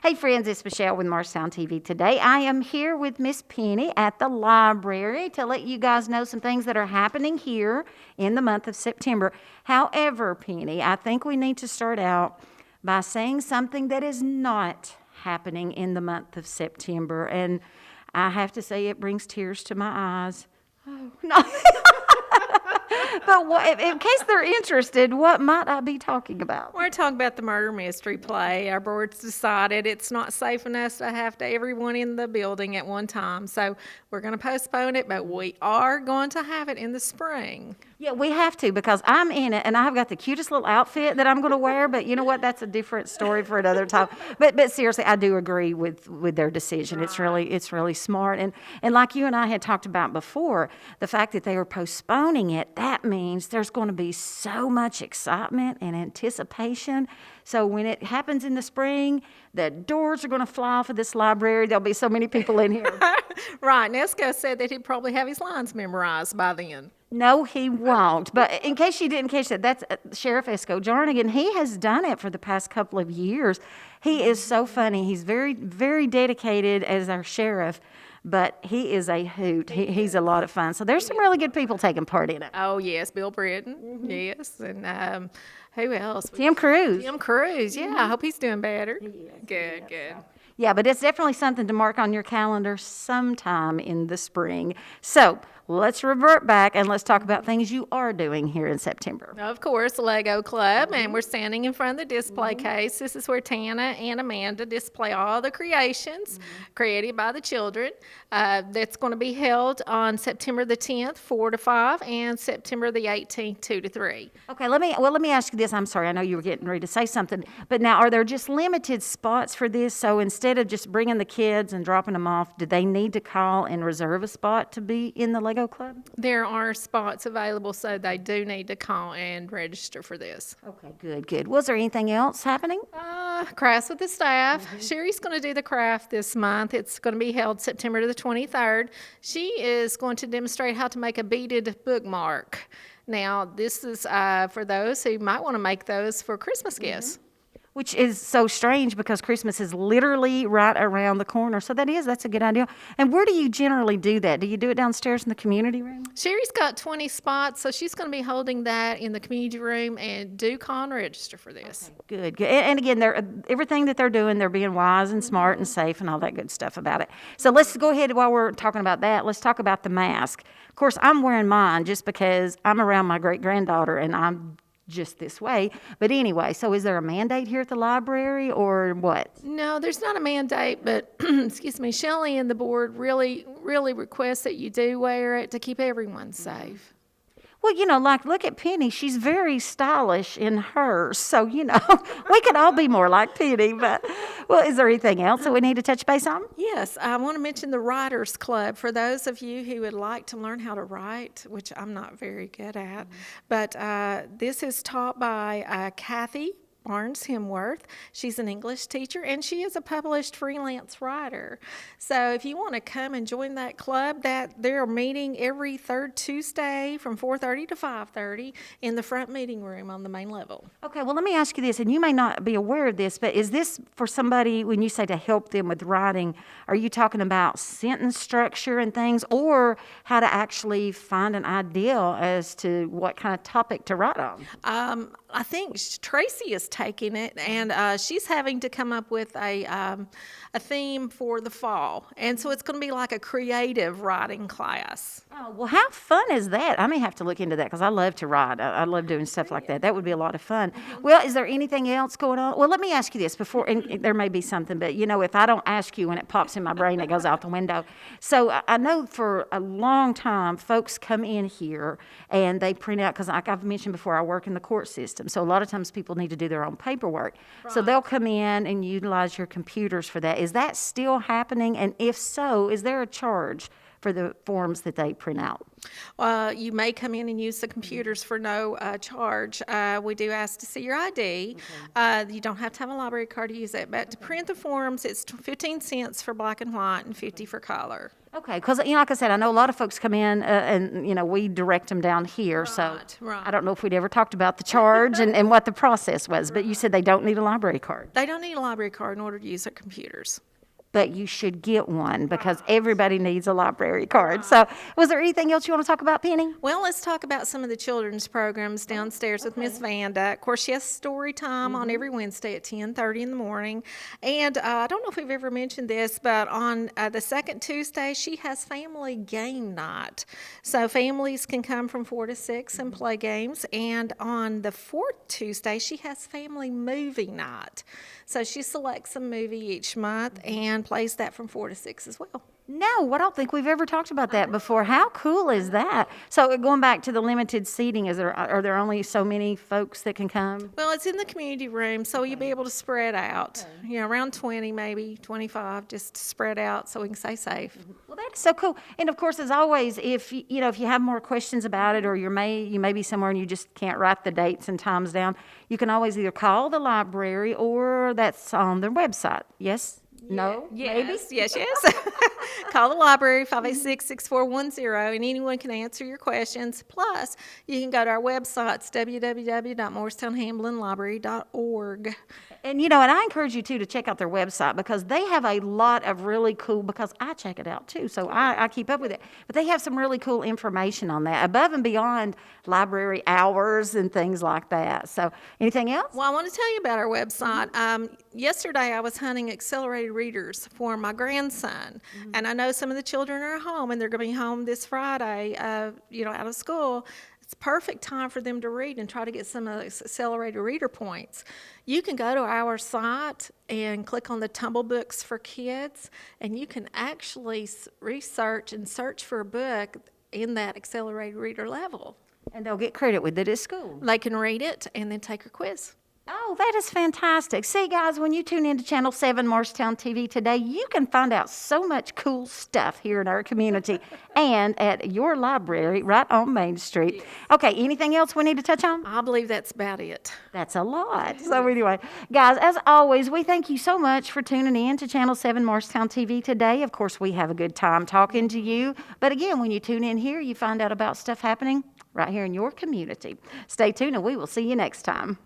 Hey friends, it's Michelle with Marshtown TV. Today I am here with Miss Penny at the library to let you guys know some things that are happening here in the month of September. However, Penny, I think we need to start out by saying something that is not happening in the month of September. And I have to say it brings tears to my eyes. Oh, no. But in case they're interested, what might I be talking about? We're talking about the murder mystery play. Our board's decided it's not safe enough to have everyone in the building at one time. So we're going to postpone it, but we are going to have it in the spring. Yeah, we have to because I'm in it and I've got the cutest little outfit that I'm going to wear. But you know what? That's a different story for another time. But seriously, I do agree with their decision. Right. It's really smart. And like you and I had talked about before, the fact that they are postponing it, that means there's going to be so much excitement and anticipation. So when it happens in the spring, the doors are going to fly off of this library. There'll be so many people in here. Right. Nesco said that he'd probably have his lines memorized by then. No, he won't. But in case you didn't catch that, that's Sheriff Esco Jarnigan. He has done it for the past couple of years. He is so funny. He's very, very dedicated as our sheriff, but he is a hoot. He's a lot of fun. So there's some really good people taking part in it. Oh, yes, Bill Britton, yes, and who else? Tim Cruise. Tim Cruise, yeah, I hope he's doing better. Good. Yeah, but it's definitely something to mark on your calendar sometime in the spring. So let's revert back and let's talk about things you are doing here in September. Of course, Lego Club, and we're standing in front of the display case. This is where Tana and Amanda display all the creations created by the children. That's going to be held on September the 10th, 4 to 5, and September the 18th, 2 to 3. Okay, let me ask you this. I'm sorry, I know you were getting ready to say something, but now are there just limited spots for this? So instead of just bringing the kids and dropping them off, do they need to call and reserve a spot to be in the Lego Club? There are spots available, so they do need to call and register for this. Okay, good. Was there anything else happening? Crafts with the staff. Sherry's going to do the craft this month. It's going to be held September the 23rd. She is going to demonstrate how to make a beaded bookmark. Now, this is for those who might want to make those for Christmas gifts. Which is so strange because Christmas is literally right around the corner. So that's a good idea. And where do you generally do that? Do you do it downstairs in the community room? Sherry's got 20 spots, so she's going to be holding that in the community room, and do call and register for this. Okay, good. And again, everything that they're doing, they're being wise and smart and safe and all that good stuff about it. So let's go ahead, while we're talking about that, let's talk about the mask. Of course, I'm wearing mine just because I'm around my great-granddaughter and I'm just this way. But anyway, so is there a mandate here at the library or what? No, there's not a mandate, but excuse me, Shelley and the board really request that you do wear it to keep everyone safe. Well, look at Penny. She's very stylish in hers. So, we could all be more like Penny. But, is there anything else that we need to touch base on? Yes, I want to mention the Writers Club. For those of you who would like to learn how to write, which I'm not very good at, but this is taught by Kathy Barnes Hemworth. She's an English teacher, and she is a published freelance writer. So if you want to come and join that club, that they're meeting every third Tuesday from 4:30 to 5:30 in the front meeting room on the main level. Okay, well, let me ask you this, and you may not be aware of this, but is this for somebody, when you say to help them with writing, are you talking about sentence structure and things, or how to actually find an idea as to what kind of topic to write on? I think Tracy is taking it, and she's having to come up with a theme for the fall. And so it's going to be like a creative writing class. Oh, well, how fun is that? I may have to look into that because I love to write. I love doing stuff like that. That would be a lot of fun. Well, is there anything else going on? Well, let me ask you this before, and there may be something, but if I don't ask you when it pops in my brain, it goes out the window. So I know for a long time, folks come in here and they print out, because like I've mentioned before, I work in the court system. So a lot of times people need to do their own paperwork. Right. So they'll come in and utilize your computers for that. Is that still happening? And if so, is there a charge for the forms that they print out? You may come in and use the computers for no charge. We do ask to see your ID. Okay. You don't have to have a library card to use it, but to print the forms, it's 15 cents for black and white and 50 for color. Okay, because, like I said, I know a lot of folks come in and, we direct them down here. So Right. I don't know if we'd ever talked about the charge and what the process was, but you said they don't need a library card. They don't need a library card in order to use their computers. But you should get one because everybody needs a library card. So was there anything else you want to talk about, Penny? Well, let's talk about some of the children's programs downstairs with Miss Vanda. Of course, she has story time on every Wednesday at 10:30 in the morning. And I don't know if we've ever mentioned this, but on the second Tuesday, she has family game night. So families can come from 4 to 6 and play games. And on the fourth Tuesday, she has family movie night. So she selects a movie each month and plays that from 4 to 6 as well. No, I don't think we've ever talked about that before. How cool is that? So going back to the limited seating, are there only so many folks that can come? Well, it's in the community room, so you'll be able to spread out. Around 20, maybe 25, just to spread out so we can stay safe. Well, that is so cool. And of course, as always, if you have more questions about it, or you may be somewhere and you just can't write the dates and times down, you can always either call the library or that's on their website. Yes? No? Maybe? Yes. Call the library, 586-6410, and anyone can answer your questions. Plus, you can go to our website, it's www.morristownhamblinlibrary.org. And, and I encourage you, too, to check out their website because they have a lot of really cool, because I check it out, too, so I keep up with it. But they have some really cool information on that, above and beyond library hours and things like that. So anything else? Well, I want to tell you about our website. Yesterday, I was hunting accelerated readers for my grandson, and I know some of the children are home, and they're going to be home this Friday, out of school. It's perfect time for them to read and try to get some of those accelerated reader points. You can go to our site and click on the Tumble Books for Kids, and you can actually research and search for a book in that accelerated reader level. And they'll get credit with it at school. They can read it and then take a quiz. Oh, that is fantastic. See, guys, when you tune into Channel 7 Morristown TV today, you can find out so much cool stuff here in our community and at your library right on Main Street. Okay, anything else we need to touch on? I believe that's about it. That's a lot. So anyway, guys, as always, we thank you so much for tuning in to Channel 7 Morristown TV today. Of course, we have a good time talking to you. But again, when you tune in here, you find out about stuff happening right here in your community. Stay tuned and we will see you next time.